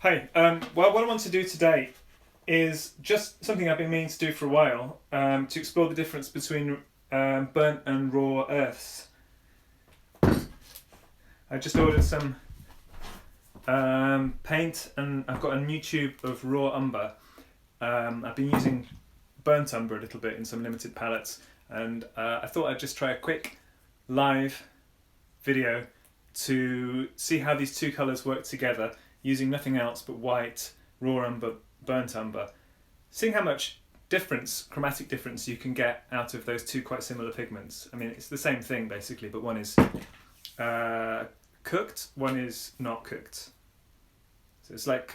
Hi, well, what I want to do today is just something I've been meaning to do for a while, to explore the difference between burnt and raw earths. I just ordered some paint and I've got a new tube of raw umber. I've been using burnt umber a little bit in some limited palettes, and I thought I'd just try a quick live video to see how these two colours work together using nothing else but white, raw umber, burnt umber. Seeing how much difference, chromatic difference, you can get out of those two quite similar pigments. I mean, it's the same thing basically, but one is cooked, one is not cooked. So it's like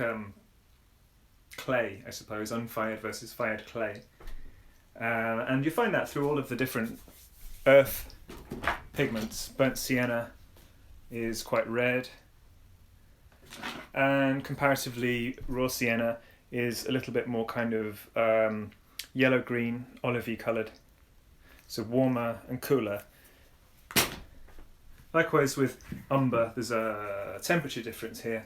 clay, I suppose, unfired versus fired clay. And you find that through all of the different earth pigments. Burnt sienna is quite red, and comparatively raw sienna is a little bit more kind of yellow-green, olivey coloured, so warmer and cooler. Likewise with umber, there's a temperature difference here.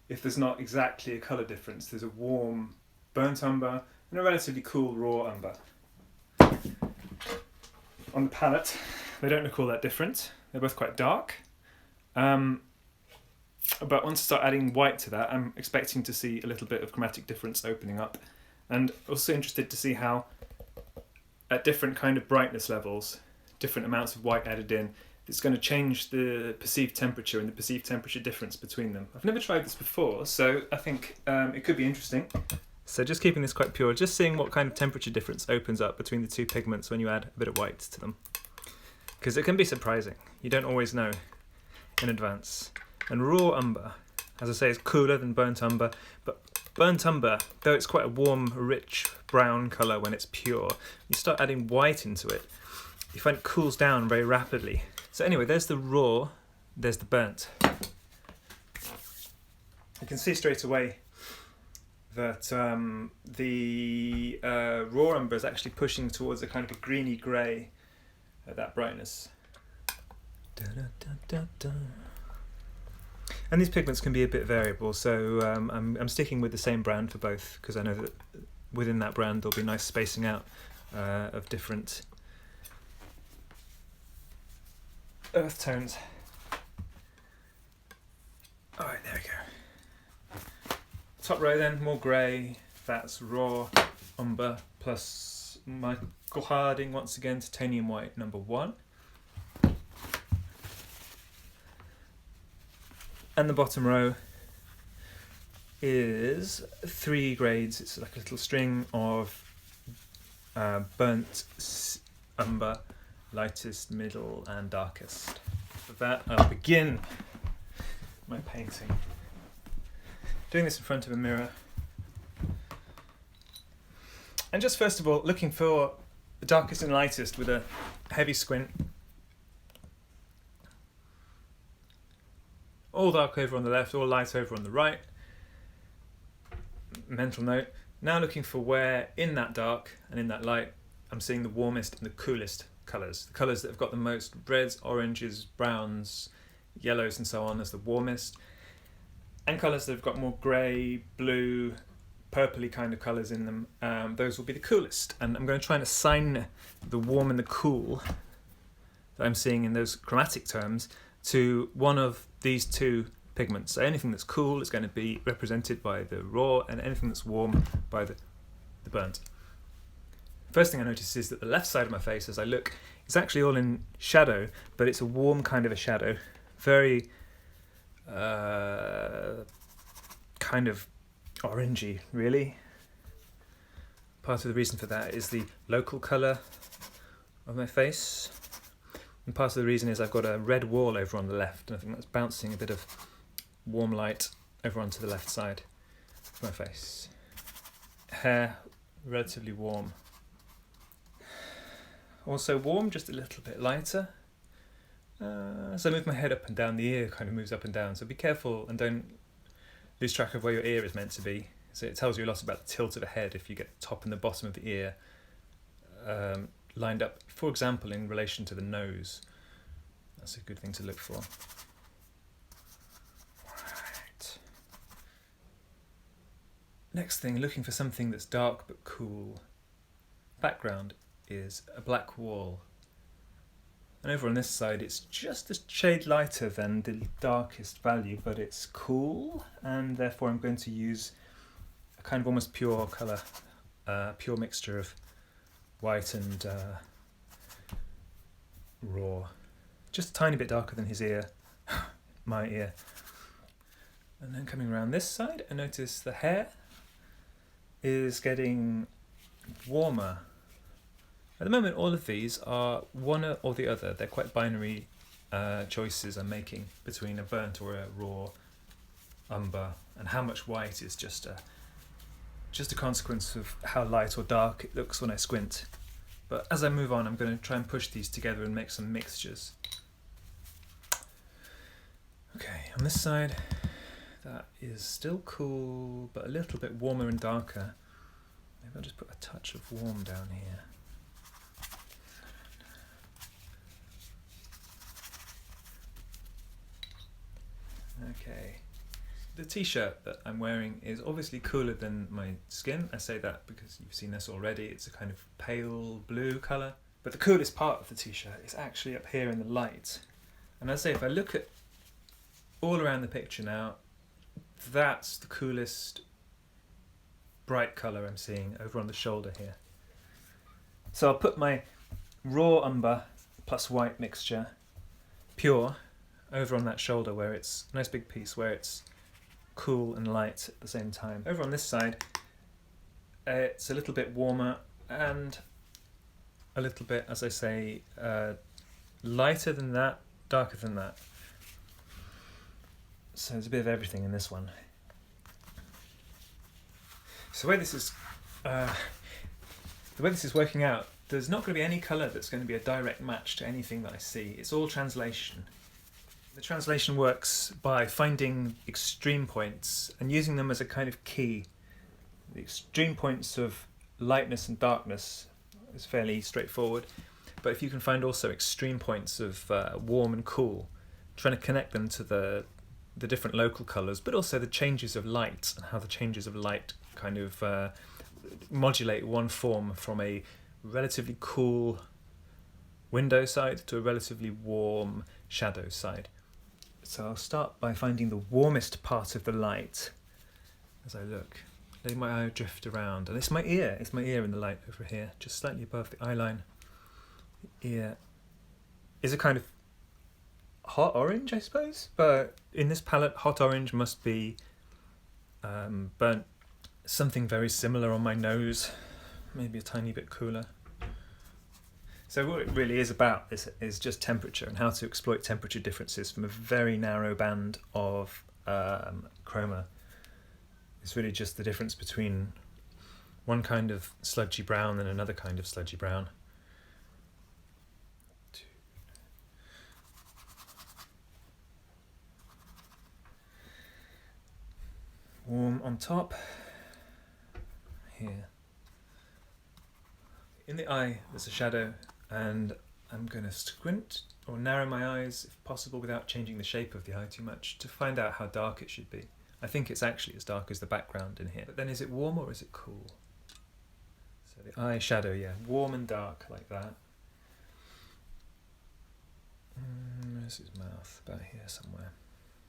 If there's not exactly a colour difference, there's a warm burnt umber and a relatively cool raw umber. On the palette, they don't look all that different. They're both quite dark. But once I start adding white to that, I'm expecting to see a little bit of chromatic difference opening up. And also interested to see how, at different kind of brightness levels, different amounts of white added in, it's going to change the perceived temperature and the perceived temperature difference between them. I've never tried this before, so I think it could be interesting. So just keeping this quite pure, just seeing what kind of temperature difference opens up between the two pigments when you add a bit of white to them. Because it can be surprising. You don't always know in advance. And raw umber, as I say, is cooler than burnt umber, but burnt umber, though it's quite a warm, rich brown colour when it's pure, you start adding white into it, you find it cools down very rapidly. So anyway, there's the raw, there's the burnt. You can see straight away that the raw umber is actually pushing towards a kind of a greeny grey at that brightness. Da, da, da, da, da. And these pigments can be a bit variable, so I'm sticking with the same brand for both, because I know that within that brand there'll be nice spacing out of different earth tones. Alright, there we go. Top row then, more grey, that's raw umber, plus Michael Harding, once again, titanium white number 1. And the bottom row is 3 grades. It's like a little string of burnt umber, lightest, middle and darkest. For that I'll begin my painting. Doing this in front of a mirror. And just first of all, looking for the darkest and lightest with a heavy squint. All dark over on the left, all light over on the right. Mental note. Now looking for where in that dark and in that light I'm seeing the warmest and the coolest colours. The colours that have got the most reds, oranges, browns, yellows and so on as the warmest. And colours that have got more grey, blue, purpley kind of colours in them, those will be the coolest. And I'm going to try and assign the warm and the cool that I'm seeing in those chromatic terms to one of these two pigments. So anything that's cool is going to be represented by the raw, and anything that's warm by the burnt. First thing I notice is that the left side of my face as I look is actually all in shadow, but it's a warm kind of a shadow. Very kind of orangey, really. Part of the reason for that is the local colour of my face. And part of the reason is I've got a red wall over on the left, and I think that's bouncing a bit of warm light over onto the left side of my face. Hair, relatively warm. Also warm, just a little bit lighter. As I move my head up and down, the ear kind of moves up and down, so be careful and don't lose track of where your ear is meant to be. So it tells you a lot about the tilt of the head if you get the top and the bottom of the ear lined up, for example, in relation to the nose. That's a good thing to look for. Right. Next thing, looking for something that's dark but cool. Background is a black wall. And over on this side it's just a shade lighter than the darkest value, but it's cool, and therefore I'm going to use a kind of almost pure colour, pure mixture of white and raw. Just a tiny bit darker than his ear, my ear. And then coming around this side, I notice the hair is getting warmer. At the moment, all of these are one or the other. They're quite binary choices I'm making between a burnt or a raw umber, and how much white is just a consequence of how light or dark it looks when I squint. But as I move on, I'm going to try and push these together and make some mixtures. Okay, on this side, that is still cool, but a little bit warmer and darker. Maybe I'll just put a touch of warm down here. Okay, the t-shirt that I'm wearing is obviously cooler than my skin. I say that because you've seen this already. It's a kind of pale blue colour. But the coolest part of the t-shirt is actually up here in the light. And I say, if I look at all around the picture now, that's the coolest bright colour I'm seeing over on the shoulder here. So I'll put my raw umber plus white mixture, pure, over on that shoulder where it's a nice big piece where it's cool and light at the same time. Over on this side, it's a little bit warmer and a little bit, as I say, lighter than that, darker than that. So there's a bit of everything in this one. So the way this is working out, there's not going to be any colour that's going to be a direct match to anything that I see. It's all translation. The translation works by finding extreme points and using them as a kind of key. The extreme points of lightness and darkness is fairly straightforward, but if you can find also extreme points of warm and cool, trying to connect them to the different local colours, but also the changes of light and how the changes of light kind of modulate one form from a relatively cool window side to a relatively warm shadow side. So I'll start by finding the warmest part of the light as I look, letting my eye drift around. And it's my ear in the light over here, just slightly above the eye line. The ear is a kind of hot orange, I suppose, but in this palette, hot orange must be burnt. Something very similar on my nose, maybe a tiny bit cooler. So what it really is about is just temperature and how to exploit temperature differences from a very narrow band of chroma. It's really just the difference between one kind of sludgy brown and another kind of sludgy brown. Warm on top, here. In the eye there's a shadow, and I'm going to squint or narrow my eyes if possible without changing the shape of the eye too much to find out how dark it should be. I think it's actually as dark as the background in here. But then is it warm or is it cool? So the eye shadow, yeah, warm and dark like that. Where's his mouth? About here somewhere.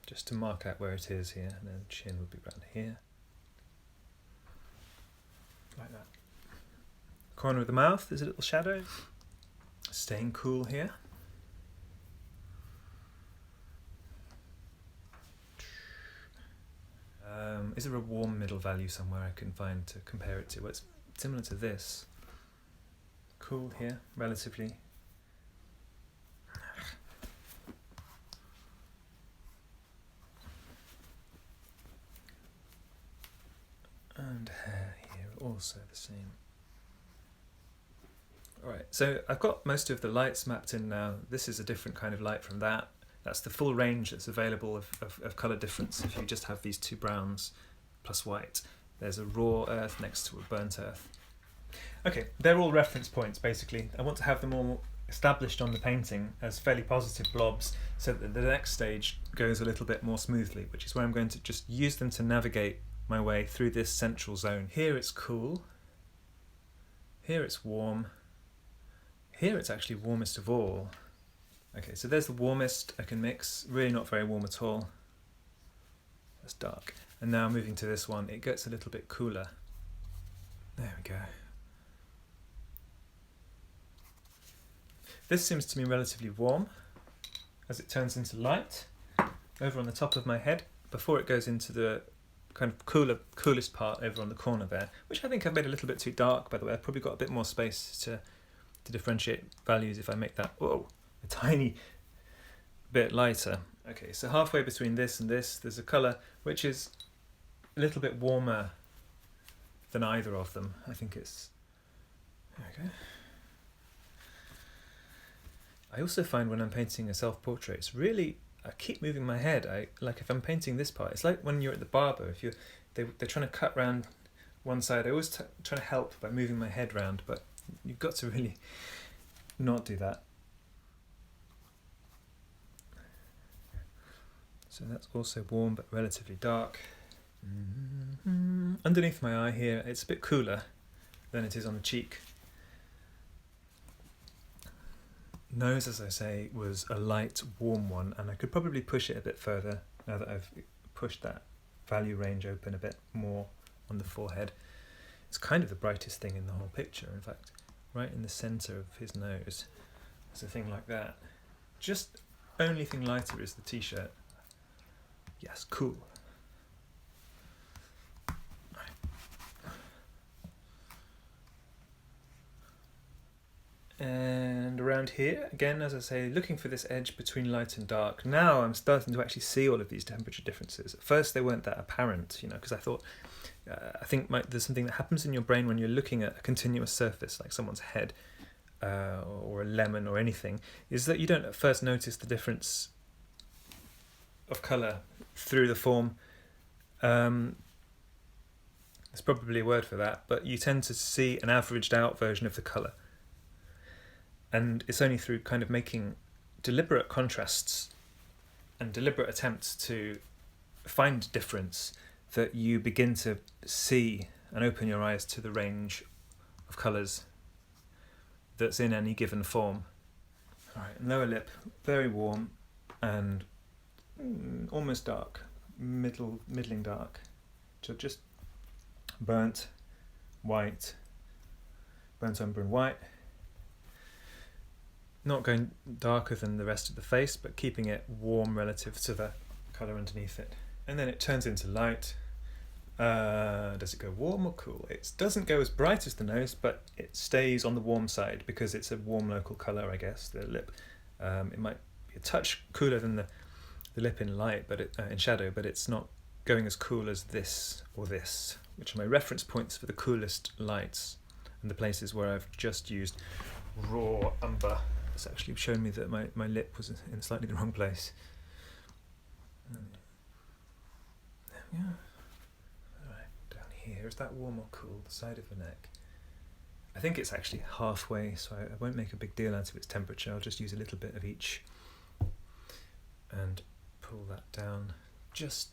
Just to mark out where it is here, and then the chin would be around here. Like that. Corner of the mouth, there's a little shadow. Staying cool here. Is there a warm middle value somewhere I can find to compare it to? Well, it's similar to this. Cool here, relatively. And hair here, also the same. Alright, so I've got most of the lights mapped in now. This is a different kind of light from that. That's the full range that's available of colour difference if you just have these two browns plus white. There's a raw earth next to a burnt earth. Okay, they're all reference points basically. I want to have them all established on the painting as fairly positive blobs so that the next stage goes a little bit more smoothly, which is where I'm going to just use them to navigate my way through this central zone. Here it's cool, here it's warm, here it's actually warmest of all. Okay, so there's the warmest I can mix, really not very warm at all. That's dark. And now moving to this one, it gets a little bit cooler. There we go. This seems to me relatively warm as it turns into light over on the top of my head before it goes into the kind of coolest part over on the corner there, which I think I've made a little bit too dark, by the way. I've probably got a bit more space to differentiate values if I make that, a tiny bit lighter. Okay, so halfway between this and this, there's a colour which is a little bit warmer than either of them. I think it's... There we go. I also find when I'm painting a self-portrait, it's really... I keep moving my head. Like if I'm painting this part, it's like when you're at the barber. If they're trying to cut round one side, I always try to help by moving my head round, but you've got to really not do that. So that's also warm but relatively dark. Underneath my eye here, it's a bit cooler than it is on the cheek. Nose, as I say, was a light, warm one, and I could probably push it a bit further now that I've pushed that value range open a bit more on the forehead. It's kind of the brightest thing in the whole picture, in fact. Right in the centre of his nose, there's a thing like that. Just only thing lighter is the t-shirt. Yes, cool. And around here, again, as I say, looking for this edge between light and dark. Now I'm starting to actually see all of these temperature differences. At first they weren't that apparent, because I thought, I think there's something that happens in your brain when you're looking at a continuous surface, like someone's head or a lemon or anything, is that you don't at first notice the difference of colour through the form. There's probably a word for that, but you tend to see an averaged out version of the colour. And it's only through kind of making deliberate contrasts and deliberate attempts to find difference that you begin to see and open your eyes to the range of colours that's in any given form. All right, lower lip, very warm and almost dark, middling dark. So just burnt, white, burnt umber and white. Not going darker than the rest of the face, but keeping it warm relative to the colour underneath it. And then it turns into light. Does it go warm or cool? It doesn't go as bright as the nose, but it stays on the warm side because it's a warm local colour, I guess, the lip. It might be a touch cooler than the lip in light, but in shadow, but it's not going as cool as this or this, which are my reference points for the coolest lights and the places where I've just used raw umber. It's actually shown me that my lip was in slightly the wrong place. There we go. Alright, down here, is that warm or cool? The side of the neck. I think it's actually halfway, so I won't make a big deal out of its temperature. I'll just use a little bit of each and pull that down just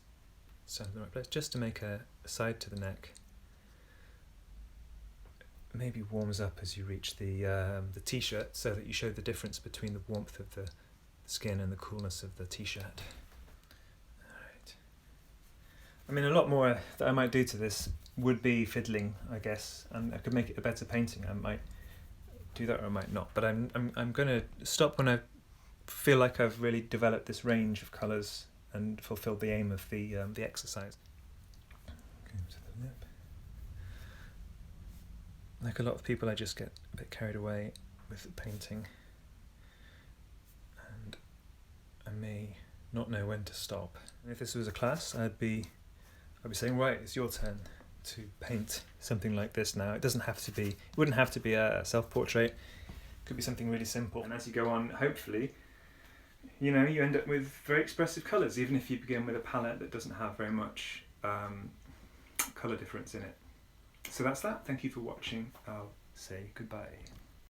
so in the right place, just to make a side to the neck. Maybe warms up as you reach the t-shirt, so that you show the difference between the warmth of the skin and the coolness of the t-shirt. Alright. I mean, a lot more that I might do to this would be fiddling, I guess, and I could make it a better painting. I might do that or I might not, but I'm going to stop when I feel like I've really developed this range of colours and fulfilled the aim of the exercise. Going to the lip. Like a lot of people, I just get a bit carried away with the painting, and I may not know when to stop. If this was a class, I'd be saying, right, it's your turn to paint something like this now. It wouldn't have to be a self-portrait. It could be something really simple. And as you go on, hopefully, you end up with very expressive colours, even if you begin with a palette that doesn't have very much colour difference in it. So that's that. Thank you for watching. I'll say goodbye.